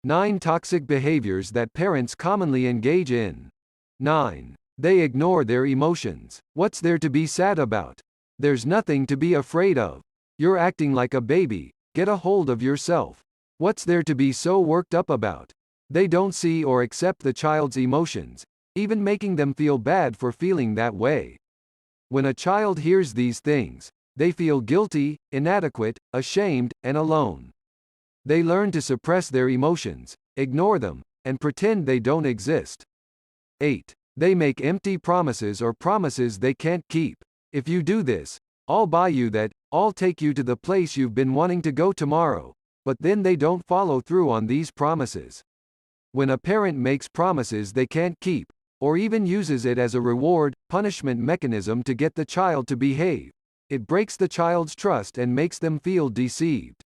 9 toxic behaviors that parents commonly engage in. 9. They ignore their emotions. What's there to be sad about? There's nothing to be afraid of. You're acting like a baby. Get a hold of yourself. What's there to be so worked up about? They don't see or accept the child's emotions, even making them feel bad for feeling that way. When a child hears these things, they feel guilty, inadequate, ashamed, and alone. They learn to suppress their emotions, ignore them, and pretend they don't exist. 8. They make empty promises or promises they can't keep. If you do this, I'll buy you that, I'll take you to the place you've been wanting to go tomorrow. But then they don't follow through on these promises. When a parent makes promises they can't keep, or even uses it as a reward, punishment mechanism to get the child to behave, it breaks the child's trust and makes them feel deceived.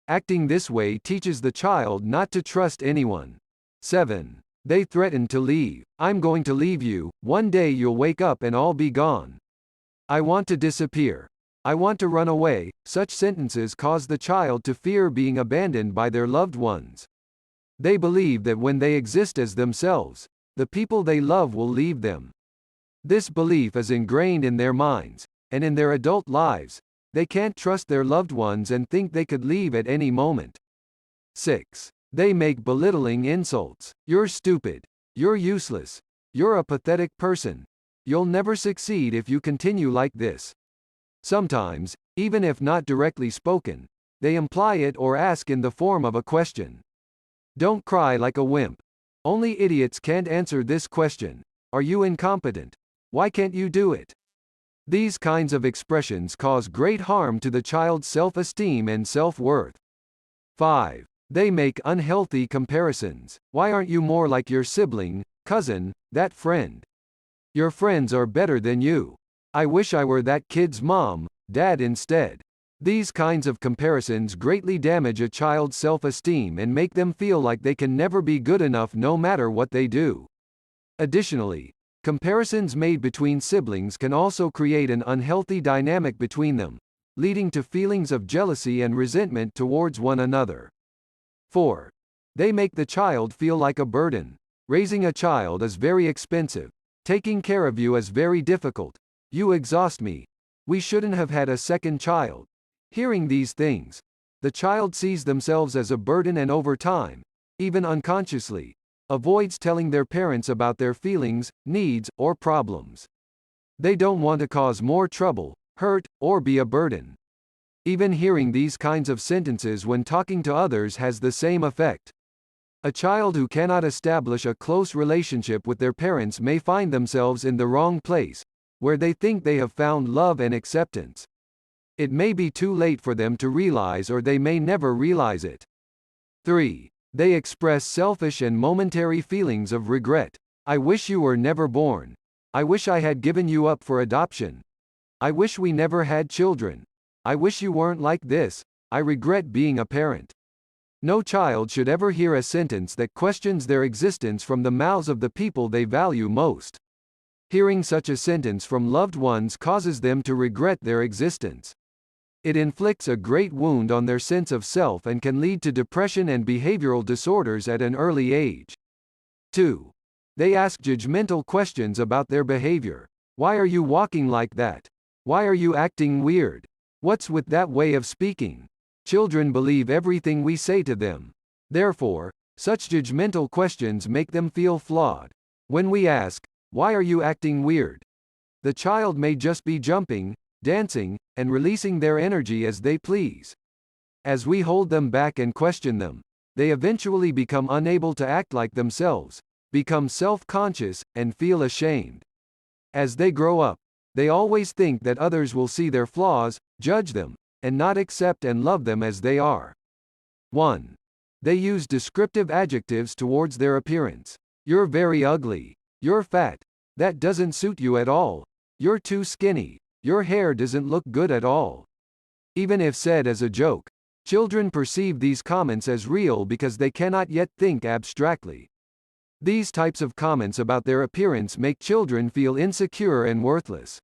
Acting this way teaches the child not to trust anyone. 7. They threaten to leave. I'm going to leave you, one day you'll wake up and I'll be gone. I want to disappear. I want to run away. Such sentences cause the child to fear being abandoned by their loved ones. They believe that when they exist as themselves, the people they love will leave them. This belief is ingrained in their minds, and in their adult lives, they can't trust their loved ones and think they could leave at any moment. 6. They make belittling insults. You're stupid. You're useless. You're a pathetic person. You'll never succeed if you continue like this. Sometimes, even if not directly spoken, they imply it or ask in the form of a question. Don't cry like a wimp. Only idiots can't answer this question. Are you incompetent? Why can't you do it? These kinds of expressions cause great harm to the child's self-esteem and self-worth. 5. They make unhealthy comparisons. Why aren't you more like your sibling, cousin, that friend? Your friends are better than you. I wish I were that kid's mom, dad instead. These kinds of comparisons greatly damage a child's self-esteem and make them feel like they can never be good enough no matter what they do. Additionally, comparisons made between siblings can also create an unhealthy dynamic between them, leading to feelings of jealousy and resentment towards one another. 4. They make the child feel like a burden. Raising a child is very expensive. Taking care of you is very difficult. You exhaust me. We shouldn't have had a second child. Hearing these things, the child sees themselves as a burden and over time, even unconsciously, avoids telling their parents about their feelings, needs, or problems. They don't want to cause more trouble, hurt, or be a burden. Even hearing these kinds of sentences when talking to others has the same effect. A child who cannot establish a close relationship with their parents may find themselves in the wrong place, where they think they have found love and acceptance. It may be too late for them to realize, or they may never realize it. 3. They express selfish and momentary feelings of regret. I wish you were never born. I wish I had given you up for adoption. I wish we never had children. I wish you weren't like this. I regret being a parent. No child should ever hear a sentence that questions their existence from the mouths of the people they value most. Hearing such a sentence from loved ones causes them to regret their existence. It inflicts a great wound on their sense of self and can lead to depression and behavioral disorders at an early age. 2. They ask judgmental questions about their behavior. Why are you walking like that? Why are you acting weird? What's with that way of speaking? Children believe everything we say to them. Therefore, such judgmental questions make them feel flawed. When we ask, why are you acting weird? The child may just be jumping, dancing, and releasing their energy as they please. As we hold them back and question them, they eventually become unable to act like themselves, become self-conscious, and feel ashamed. As they grow up, they always think that others will see their flaws, judge them, and not accept and love them as they are. 1. They use descriptive adjectives towards their appearance. You're very ugly. You're fat. That doesn't suit you at all. You're too skinny. Your hair doesn't look good at all. Even if said as a joke, children perceive these comments as real because they cannot yet think abstractly. These types of comments about their appearance make children feel insecure and worthless.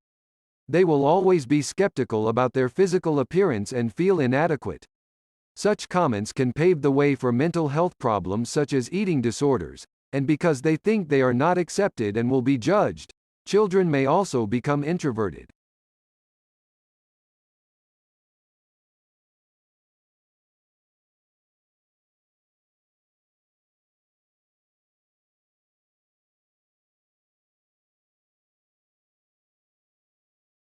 They will always be skeptical about their physical appearance and feel inadequate. Such comments can pave the way for mental health problems such as eating disorders, and because they think they are not accepted and will be judged, children may also become introverted.